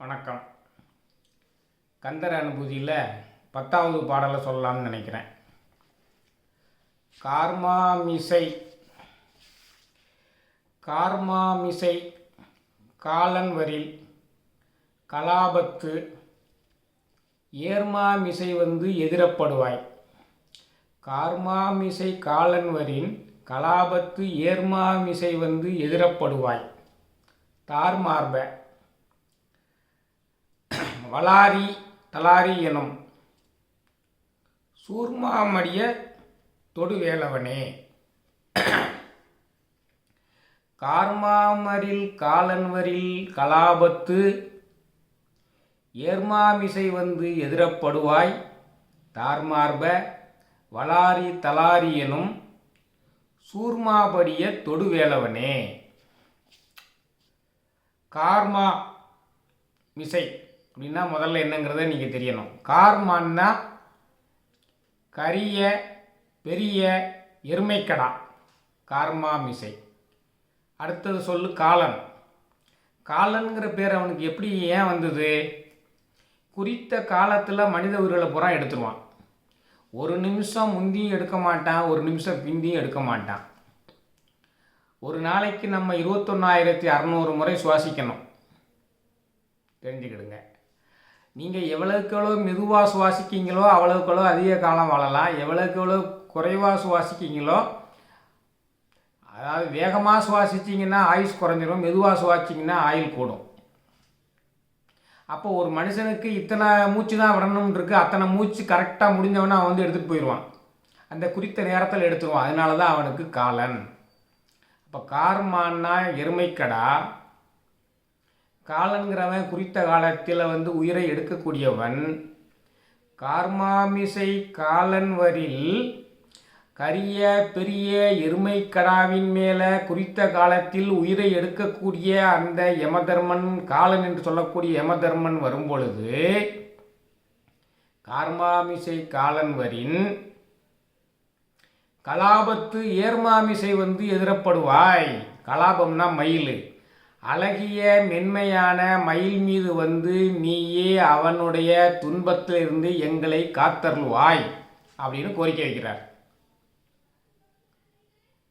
வணக்கம். கந்தர் அனுபூதியில் 10வது பாடலை சொல்லலாம்னு நினைக்கிறேன். கார்மாமிசை கார்மாமிசை காலன்வரில் கலாபத்து ஏர்மாமிசை எதிரப்படுவாய். கார்மாமிசை காலன்வரின் கலாபத்து ஏர்மாமிசை எதிரப்படுவாய். தார்மார்ப வளாரி தலாரி எனும் சூர்மாமடிய தொடுவேலவனே. கார்மாமரில் காலன்வரில் கலாபத்து ஏர்மாமிசை எதிரப்படுவாய். தார்மார்ப வளாரி தலாரி எனும் சூர்மாபடிய தொடுவேலவனே. கார்மா மிசை அப்படின்னா முதல்ல என்னங்கிறத நீங்கள் தெரியணும். கார்மான்னா கரிய பெரிய எருமைக்கடா, கார்மா மிசை. அடுத்தது சொல்லு காலன். காலன்கிற பேர் அவனுக்கு எப்படி ஏன் வந்தது? குறித்த காலத்தில் மனித உயிர்களை பூரா எடுத்துருவான். ஒரு நிமிஷம் முந்தியும் எடுக்க மாட்டான், ஒரு நிமிஷம் பிந்தியும் எடுக்க மாட்டான். ஒரு நாளைக்கு நம்ம 21,600 முறை சுவாசிக்கணும், தெரிஞ்சுக்கிடுங்க. நீங்கள் எவ்வளவுக்கு எவ்வளோ மெதுவாக சுவாசிக்கிங்களோ அவ்வளவுக்கு எவ்வளோ அதிக காலம் வாழலாம். எவ்வளவுக்கு எவ்வளோ குறைவாக சுவாசிக்கிங்களோ, அதாவது வேகமாக சுவாசிச்சிங்கன்னா ஆயுஸ் குறைஞ்சிடும், மெதுவாக சுவாசிச்சிங்கன்னா ஆயுள் கூடும். அப்போ ஒரு மனுஷனுக்கு இத்தனை மூச்சு தான் விடணும்னு இருக்குது, அத்தனை மூச்சு கரெக்டாக முடிஞ்சவன அவன் எடுத்துகிட்டு போயிடுவான். அந்த குறித்த நேரத்தில் எடுத்துருவான். அதனால தான் அவனுக்கு காலன். அப்போ கார்மான்னா எருமைக்கடா, காலன்கிறவன் குறித்த காலத்தில் உயிரை எடுக்கக்கூடியவன். கார்மாமிசை காலன்வரில் கரிய பெரிய எருமைக்கடாவின் மேலே குறித்த காலத்தில் உயிரை எடுக்கக்கூடிய அந்த யமதர்மன், காலன் என்று சொல்லக்கூடிய யமதர்மன் வரும்பொழுது கார்மாமிசை காலன்வரின் கலாபத்து ஏர்மாமிசை எதிரப்படுவாய். கலாபம்னா மயில். அழகிய மென்மையான மயில் மீது நீயே அவனுடைய துன்பத்திலிருந்து எங்களை காத்தருள்வாய் அப்படின்னு கோரிக்கை வைக்கிறார்.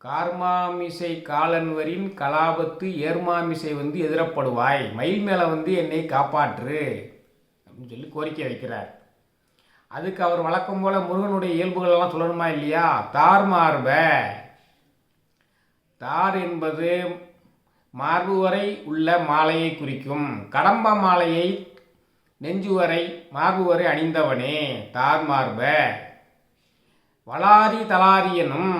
கார்மாமிசை காலன்வரின் கலாபத்து ஏர்மாமிசை எதிரப்படுவாய், மயில் மேலே என்னை காப்பாற்று அப்படின்னு சொல்லி கோரிக்கை வைக்கிறார். அதுக்கு அவர் வழக்கம் போல முருகனுடைய இயல்புகளெல்லாம் சொல்லணுமா இல்லையா? தார்மார்ப. தார் என்பது மார்பு வரை உள்ள மாலையை குறிக்கும். கடம்ப மாலையை நெஞ்சு வரை மார்பு வரை அணிந்தவனே தார்மார்ப. வளாரி தலாரியனும்,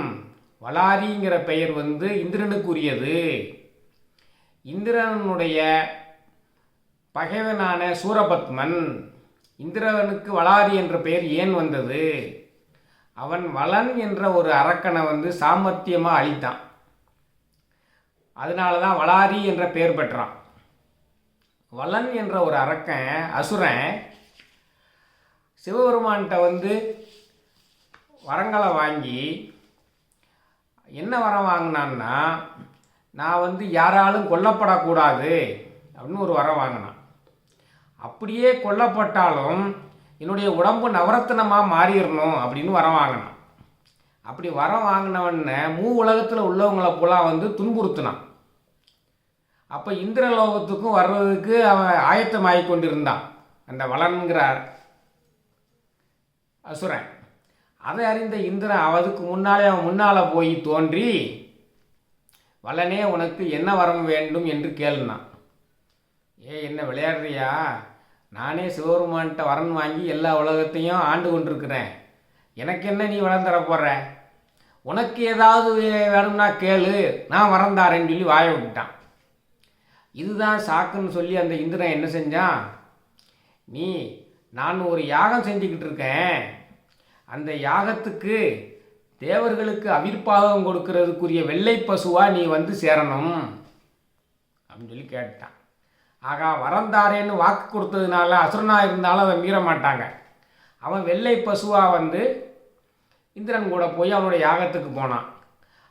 வளாரிங்கிற பெயர் இந்திரனுக்குரியது. இந்திரனுடைய பகைவனான சூரபத்மன். இந்திரனுக்கு வளாரி என்ற பெயர் ஏன் வந்தது? அவன் வளன் என்ற ஒரு அரக்கனை சாமர்த்தியமாக அழித்தான். அதனால தான் வளாரி என்ற பெயர் பெற்றான். வளன் என்ற ஒரு அரக்கன், அசுரன், சிவபெருமான்கிட்ட வரங்களை வாங்கி என்ன வரம் வாங்கினான்னா, நான் யாராலும் கொல்லப்படக்கூடாது அப்படின்னு ஒரு வரம் வாங்கினான். அப்படியே கொல்லப்பட்டாலும் என்னுடைய உடம்பு நவரத்தினமாக மாறிடணும் அப்படின்னு வரம் வாங்கினான். அப்படி வரம் வாங்கினவன உலகத்தில் உள்ளவங்களை போலாம் துன்புறுத்தினான். அப்போ இந்திரலோகத்துக்கும் வர்றதுக்கு அவன் ஆயத்தமாகி கொண்டிருந்தான் அந்த வளன்கிற அசுரன். அதை அறிந்த இந்திரன் அதுக்கு முன்னாலே அவன் முன்னால் போய் தோன்றி, வளனே உனக்கு என்ன வரம் வேண்டும் என்று கேளுனான். என்ன விளையாடுறியா? நானே சிவபெருமான்கிட்ட வரன் வாங்கி எல்லா உலகத்தையும் ஆண்டு கொண்டிருக்கிறேன். எனக்கு என்ன நீ வரம் தர போகிற? உனக்கு ஏதாவது வேணும்னா கேளு, நான் வரம் தாரேன்னு சொல்லி வாய விட்டான். இதுதான் சாக்குன்னு சொல்லி அந்த இந்திரன் என்ன செஞ்சான்? நான் ஒரு யாகம் செஞ்சுக்கிட்டு இருக்கேன், அந்த யாகத்துக்கு தேவர்களுக்கு அவிர்ப்பாகம் கொடுக்கறதுக்குரிய வெள்ளை பசுவா நீ சேரணும் அப்படின்னு சொல்லி கேட்டான். ஆகா, வரந்தாரேன்னு வாக்கு கொடுத்ததுனால அசுரனாக இருந்தாலும் அவன் மீற மாட்டாங்க. அவன் வெள்ளை பசுவா இந்திரன் கூட போய் அவனுடைய யாகத்துக்கு போனான்.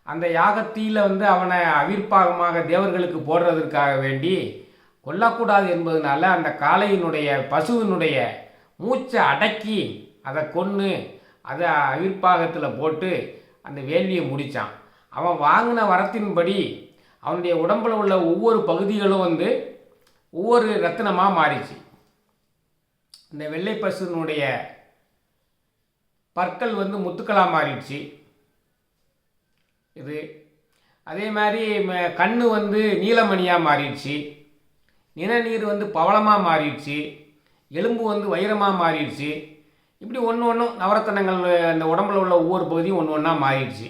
அந்த யாகத்தில் அவனை அவிர்ப்பாகமாக தேவர்களுக்கு போடுறதற்காக வேண்டி கொல்லக்கூடாது என்பதனால அந்த காளையினுடைய பசுவினுடைய மூச்சை அடக்கி அதை கொன்று அதை அவிர்ப்பாகத்தில் போட்டு அந்த வேள்வியை முடித்தான். அவன் வாங்கின வரத்தின்படி அவனுடைய உடம்பில் உள்ள ஒவ்வொரு பகுதிகளும் ஒவ்வொரு ரத்தினமாக மாறிச்சு. இந்த வெள்ளை பசுனுடைய பற்கள் முத்துக்களாக மாறிடுச்சு. இது அதே மாதிரி கண்ணு நீலமணியாக மாறிடுச்சு. நிணநீர் பவளமாக மாறிடுச்சு. எலும்பு வைரமாக மாறிடுச்சு. இப்படி ஒன்று ஒன்றும் நவரத்தனங்கள் அந்த உடம்பில் உள்ள ஒவ்வொரு பகுதியும் ஒன்று ஒன்றா மாறிடுச்சு.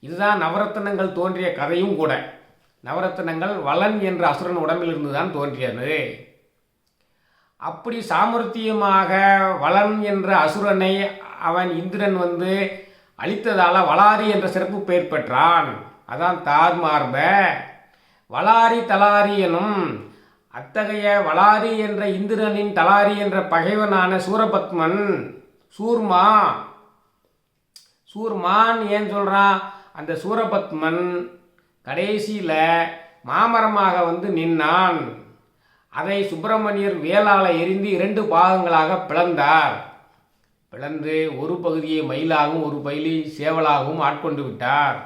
இதுதான் நவரத்தனங்கள் தோன்றிய கதையும் கூட. நவரத்தனங்கள் வளன் என்ற அசுரன் உடம்பிலிருந்து தான் தோன்றியது. அப்படி சாமர்த்தியமாக வளன் என்ற அசுரனை அவன் இந்திரன் அழித்ததால் வளாரி என்ற சிறப்பு பெயர் பெற்றான். அதான் தார்மார்ப வளாரி தலாரி எனும். அத்தகைய வளாரி என்ற இந்திரனின் தலாரி என்ற பகைவனான சூரபத்மன் சூர்மான் ஏன் சொல்கிறான்? அந்த சூரபத்மன் கடைசியில் மாமரமாக நின்னான். அதை சுப்பிரமணியர் வேளால் எரிந்து 2 பாகங்களாக பிளந்தார். பிளந்து ஒரு பகுதியை மயிலாகவும் ஒரு பகுதியை சேவலாகவும் ஆட்கொண்டு விட்டார்.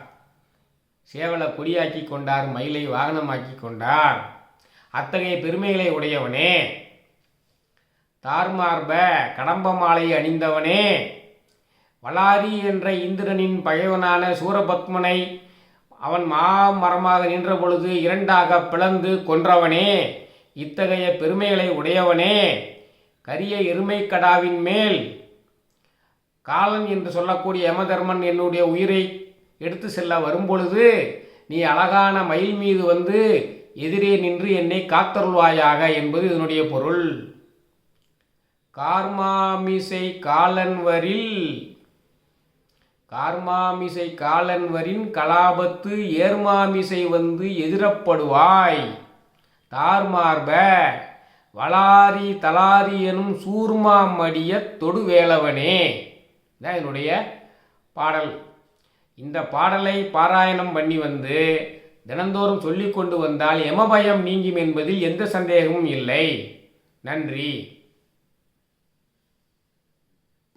சேவலை கொடியாக்கி கொண்டார், மயிலை வாகனமாக்கி கொண்டார். அத்தகைய பெருமைகளை உடையவனே, தார்மார்ப கடம்ப மாலை அணிந்தவனே, வளாரி என்ற இந்திரனின் பகைவனான சூரபத்மனை அவன் மாமரமாக நின்ற பொழுது 2ஆக பிளந்து கொன்றவனே, இத்தகைய பெருமைகளை உடையவனே, கரிய எருமை கடாவின் மேல் காலன் என்று சொல்லக்கூடிய யமதர்மன் என்னுடைய உயிரை எடுத்து செல்ல வரும்பொழுது நீ அழகான மயில் மீது எதிரே நின்று என்னை காத்தருள்வாயாக என்பது இதனுடைய பொருள். கார்மாமிசை காலன்வரின் கலாபத்து ஏர்மாமிசை எதிரப்படுவாய். தார்மார்ப வளாரி தலாரி எனும் சூர்மாமடிய தொடுவேலவனே. இதான் என்னுடைய பாடல். இந்த பாடலை பாராயணம் பண்ணி தினந்தோறும் சொல்லிக் கொண்டு வந்தால் யமபயம் நீங்கும் என்பதில் எந்த சந்தேகமும் இல்லை. நன்றி.